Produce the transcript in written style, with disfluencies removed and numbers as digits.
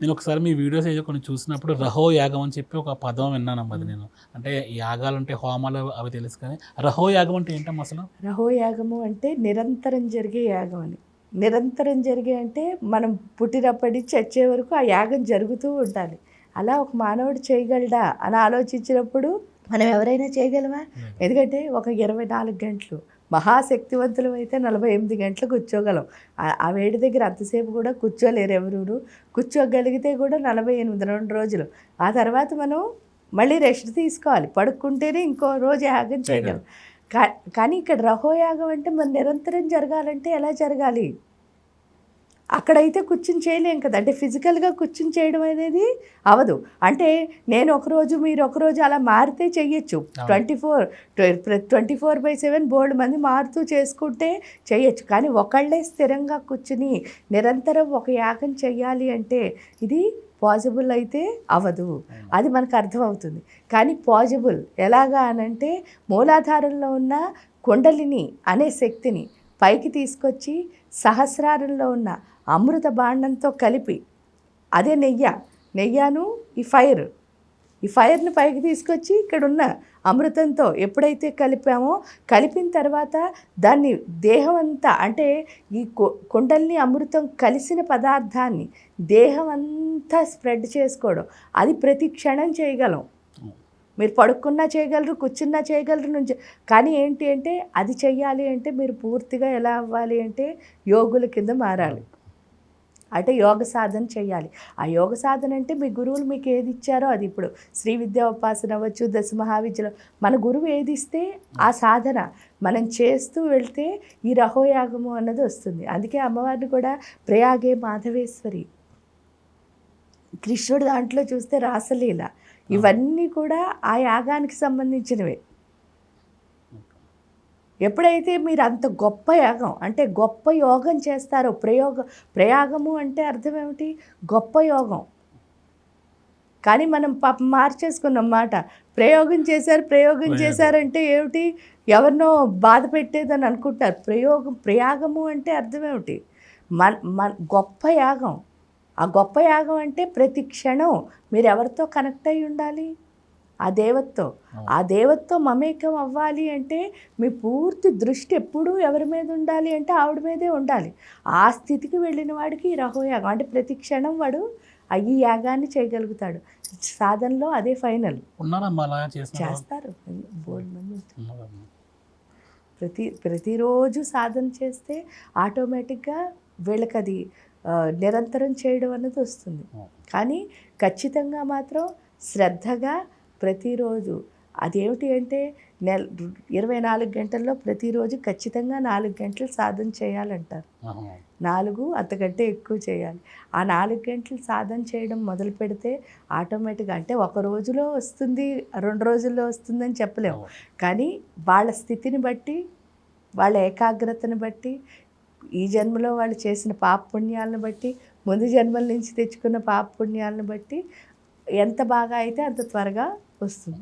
నేను ఒకసారి మీ వీడియోస్ ఏదో కొన్ని చూసినప్పుడు రహో యాగం అని చెప్పి ఒక పదం విన్నానమ్మా. అది నేను అంటే యాగాలు అంటే హోమాలు అవి తెలుసు కానీ రహో యాగం అంటే ఏంటమ్మా అసలు? రహో యాగము అంటే నిరంతరం జరిగే యాగం అని. నిరంతరం జరిగే అంటే మనం పుట్టినప్పటి చచ్చే వరకు ఆ యాగం జరుగుతూ ఉండాలి. అలా ఒక మానవుడు చేయగలడా అని ఆలోచించినప్పుడు మనం ఎవరైనా చేయగలమా? ఎందుకంటే ఒక 24 గంటలు మహాశక్తివంతులు అయితే 48 గంటలు కూర్చోగలం. ఆ వేడి దగ్గర అంతసేపు కూడా కూర్చోలేరు ఎవరు. కూర్చోగలిగితే కూడా 48 2 రోజులు. ఆ తర్వాత మనం మళ్ళీ రెస్ట్ తీసుకోవాలి. పడుకుంటేనే ఇంకో రోజు యాగం చేయగలం. కానీ ఇక్కడ రహోయాగం అంటే మన నిరంతరం జరగాలంటే ఎలా జరగాలి? అక్కడైతే కూర్చుని చేయలేం కదా. అంటే ఫిజికల్గా కూర్చుని చేయడం అనేది అవదు. అంటే నేను ఒకరోజు మీరు ఒకరోజు అలా మారితే చెయ్యొచ్చు. 24/7 బోల్డ్ మంది మారుతూ చేసుకుంటే చేయొచ్చు. కానీ ఒకళ్ళే స్థిరంగా కూర్చుని నిరంతరం ఒక యాగం చెయ్యాలి అంటే ఇది పాజిబుల్ అయితే అవ్వదు. అది మనకు అర్థమవుతుంది. కానీ పాజిబుల్ ఎలాగా అనంటే మూలాధారంలో ఉన్న కుండలిని అనే శక్తిని పైకి తీసుకొచ్చి సహస్రారంలో ఉన్న అమృత బాండంతో కలిపి అదే నెయ్యను ఈ ఫైర్ని పైకి తీసుకొచ్చి ఇక్కడ ఉన్న అమృతంతో ఎప్పుడైతే కలిపామో కలిపిన తర్వాత దాన్ని దేహం అంతా అంటే ఈ కుండల్ని అమృతం కలిసిన పదార్థాన్ని దేహం అంతా స్ప్రెడ్ చేసుకోవడం అది ప్రతి క్షణం చేయగలం. మీరు పడుకున్నా చేయగలరు, కూర్చున్నా చేయగలరు నుంచి. కానీ ఏంటి అంటే అది చెయ్యాలి అంటే మీరు పూర్తిగా ఎలా అవ్వాలి అంటే యోగుల కింద మారాలి. అంటే యోగ సాధన చేయాలి. ఆ యోగ సాధన అంటే మీ గురువులు మీకు ఏది ఇచ్చారో అది. ఇప్పుడు శ్రీ విద్యా ఉపాసన అవ్వచ్చు, దశ మహావిద్యలో మన గురువు ఏది ఇస్తే ఆ సాధన మనం చేస్తూ వెళ్తే ఈ రహోయాగము అన్నది వస్తుంది. అందుకే అమ్మవారిని కూడా ప్రయాగే మాధవేశ్వరి, కృష్ణుడు దాంట్లో చూస్తే రాసలీల, ఇవన్నీ కూడా ఆ యాగానికి సంబంధించినవే. ఎప్పుడైతే మీరు అంత గొప్ప యాగం అంటే గొప్ప యోగం చేస్తారో ప్రయాగము అంటే అర్థం ఏమిటి? గొప్ప యోగం. కానీ మనం పాపం మార్చేసుకున్నాం మాట. ప్రయోగం చేశారంటే ఏమిటి? ఎవరినో బాధ పెట్టేదని అనుకుంటారు. ప్రయాగము అంటే అర్థం ఏమిటి? మన గొప్ప యాగం. ఆ గొప్ప యాగం అంటే ప్రతి క్షణం మీరు ఎవరితో కనెక్ట్ అయి ఉండాలి? ఆ దేవతతో మమేకం అవ్వాలి అంటే మీ పూర్తి దృష్టి ఎప్పుడూ ఎవరి మీద ఉండాలి అంటే ఆవిడ మీదే ఉండాలి. ఆ స్థితికి వెళ్ళిన వాడికి రహోయాగం అంటే ప్రతి క్షణం వాడు ఈ యాగాన్ని చేయగలుగుతాడు. సాధనలో అదే ఫైనల్. చేస్తారు బోల్డ్ మంది. ప్రతిరోజు సాధన చేస్తే ఆటోమేటిక్గా వీళ్ళకి అది నిరంతరం చేయడం అన్నది వస్తుంది. కానీ ఖచ్చితంగా మాత్రం శ్రద్ధగా ప్రతిరోజు అదేమిటి అంటే 24 గంటల్లో ప్రతిరోజు ఖచ్చితంగా 4 గంటలు సాధన చేయాలంటారు. 4 అంతకంటే ఎక్కువ చేయాలి. ఆ 4 గంటలు సాధన చేయడం మొదలు పెడితే ఆటోమేటిక్గా అంటే ఒక రోజులో వస్తుంది, 2 రోజుల్లో వస్తుందని చెప్పలేము. కానీ వాళ్ళ స్థితిని బట్టి, వాళ్ళ ఏకాగ్రతను బట్టి, ఈ జన్మలో వాళ్ళు చేసిన పాపపుణ్యాలను బట్టి, ముందు జన్మల నుంచి తెచ్చుకున్న పాపపుణ్యాలను బట్టి ఎంత బాగా అయితే అంత త్వరగా వస్తుంది.